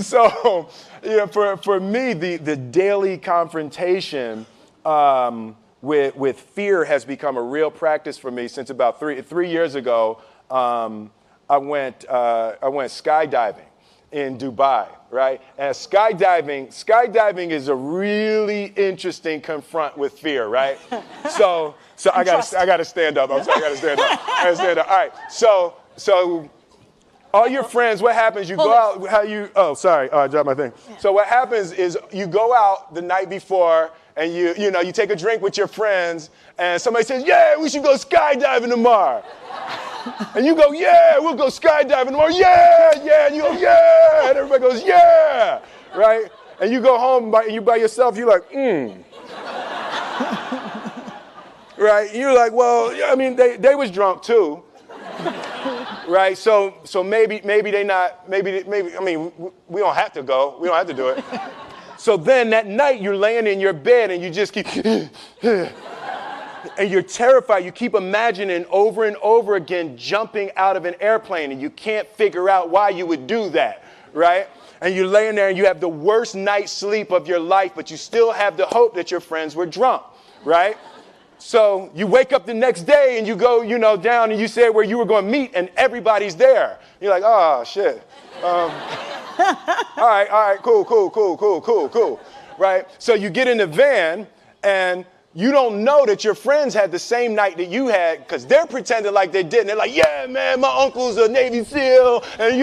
So, for me, the daily confrontation with fear has become a real practice for me since about three years ago. I went skydiving in Dubai, right? And skydiving is a really interesting confront with fear, right? So I gotta stand up. I'm sorry, I gotta stand up. All right. So all your friends, what happens? You go out. I dropped my thing. Yeah. So what happens is you go out the night before and you take a drink with your friends, and somebody says, "Yeah, we should go skydiving tomorrow." And you go, "Yeah, we'll go skydiving tomorrow." Yeah. And you go, "Yeah." And everybody goes, "Yeah." Right? And you go home by yourself, you're like, Right? And you're like, well, I mean, they was drunk too. Right? So maybe they not, maybe, I mean, we don't have to go. We don't have to do it. So then that night you're laying in your bed and you just keep, and you're terrified. You keep imagining over and over again jumping out of an airplane, and you can't figure out why you would do that, right? And you're laying there and you have the worst night's sleep of your life, but you still have the hope that your friends were drunk, right? So you wake up the next day and you go, down and you say where you were going to meet and everybody's there. You're like, oh, shit. All right, cool. Right? So you get in the van and you don't know that your friends had the same night that you had because they're pretending like they didn't. They're like, yeah, man, my uncle's a Navy SEAL and,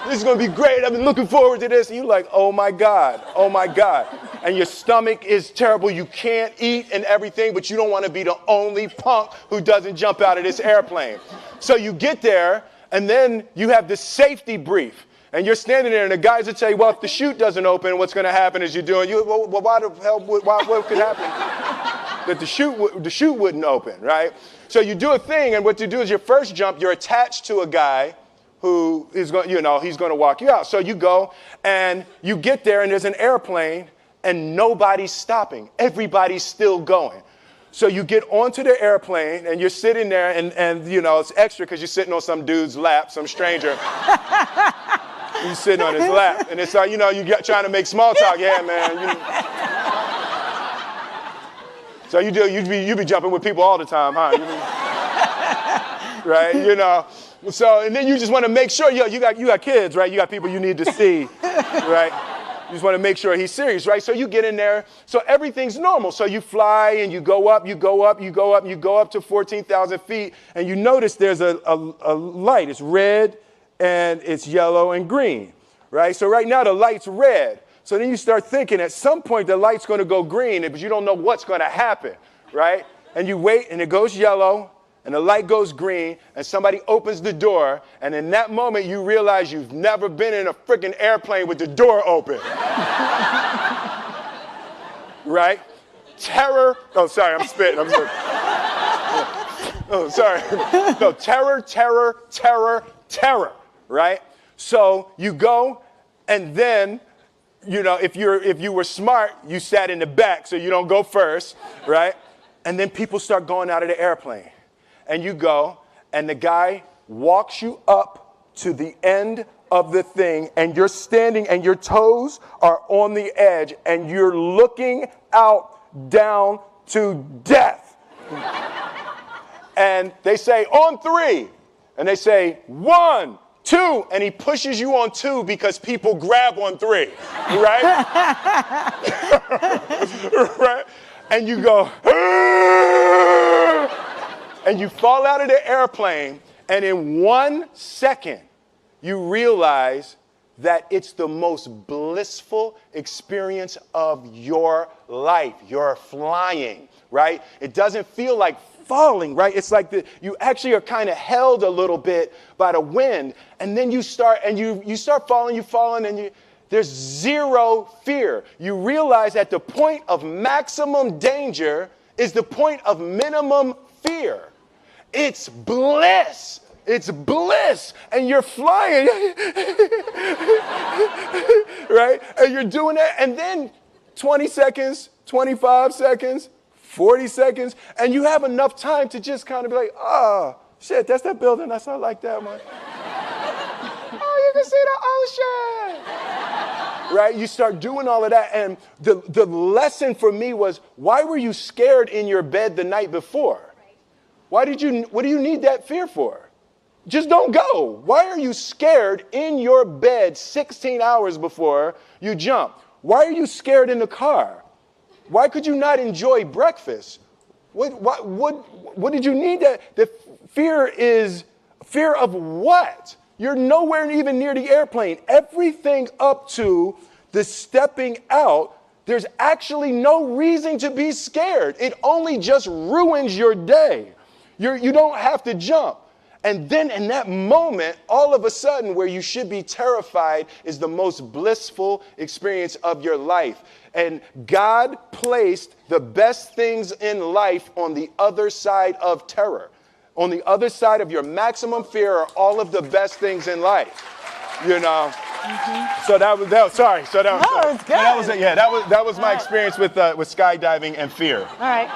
this is going to be great. I've been looking forward to this. And you're like, oh, my God. And your stomach is terrible. You can't eat and everything, but you don't want to be the only punk who doesn't jump out of this airplane. So you get there, and then you have this safety brief. And you're standing there, and the guys will tell you, well, if the chute doesn't open, what's going to happen is why the hell, what could happen? That the chute wouldn't open, right? So you do a thing, and what you do is your first jump, you're attached to a guy who is going, he's going to walk you out. So you go, and you get there, and there's an airplane, and nobody's stopping. Everybody's still going. So you get onto the airplane, and you're sitting there, and it's extra because you're sitting on some dude's lap, some stranger. You're sitting on his lap, and it's like, you're trying to make small talk. Yeah, man. So you be jumping with people all the time, huh? Right? So, and then you just want to make sure, you got kids, right? You got people you need to see, right? You just want to make sure he's serious, right? So you get in there. So everything's normal. So you fly and you go up to 14,000 feet, and you notice there's a light. It's red and it's yellow and green, right? So right now the light's red. So then you start thinking at some point the light's going to go green, but you don't know what's going to happen, right? And you wait and it goes yellow and the light goes green and somebody opens the door, and in that moment you realize you've never been in a freaking airplane with the door open. Right? Terror. Oh, sorry, I'm spitting. Oh, sorry. No, terror. Right? So you go, and then, if you were smart, you sat in the back so you don't go first, right? And then people start going out of the airplane. And you go, and the guy walks you up to the end of the thing, and you're standing, and your toes are on the edge, and you're looking out down to death. And they say, on 3. And they say, 1, 2, and he pushes you on 2 because people grab on 3, right? Right? And you go, and you fall out of the airplane, and in 1 second, you realize that it's the most blissful experience of your life. You're flying, right? It doesn't feel like falling, right? It's like you actually are kind of held a little bit by the wind, and then you start falling, and there's zero fear. You realize that the point of maximum danger is the point of minimum fear. It's bliss. It's bliss. And you're flying. Right? And you're doing that. And then 20 seconds, 25 seconds, 40 seconds, and you have enough time to just kind of be like, oh, shit, that's that building. That's not like that one. Oh, you can see the ocean. right? You start doing all of that. And the lesson for me was, why were you scared in your bed the night before? What do you need that fear for? Just don't go. Why are you scared in your bed 16 hours before you jump? Why are you scared in the car? Why could you not enjoy breakfast? What did you need that? The fear is fear of what? You're nowhere even near the airplane. Everything up to the stepping out, there's actually no reason to be scared. It only just ruins your day. You don't have to jump. And then in that moment, all of a sudden, where you should be terrified is the most blissful experience of your life. And God placed the best things in life on the other side of terror. On the other side of your maximum fear are all of the best things in life. You know? Mm-hmm. So that was sorry. So that was, no, it was good. That was my experience with skydiving and fear. All right.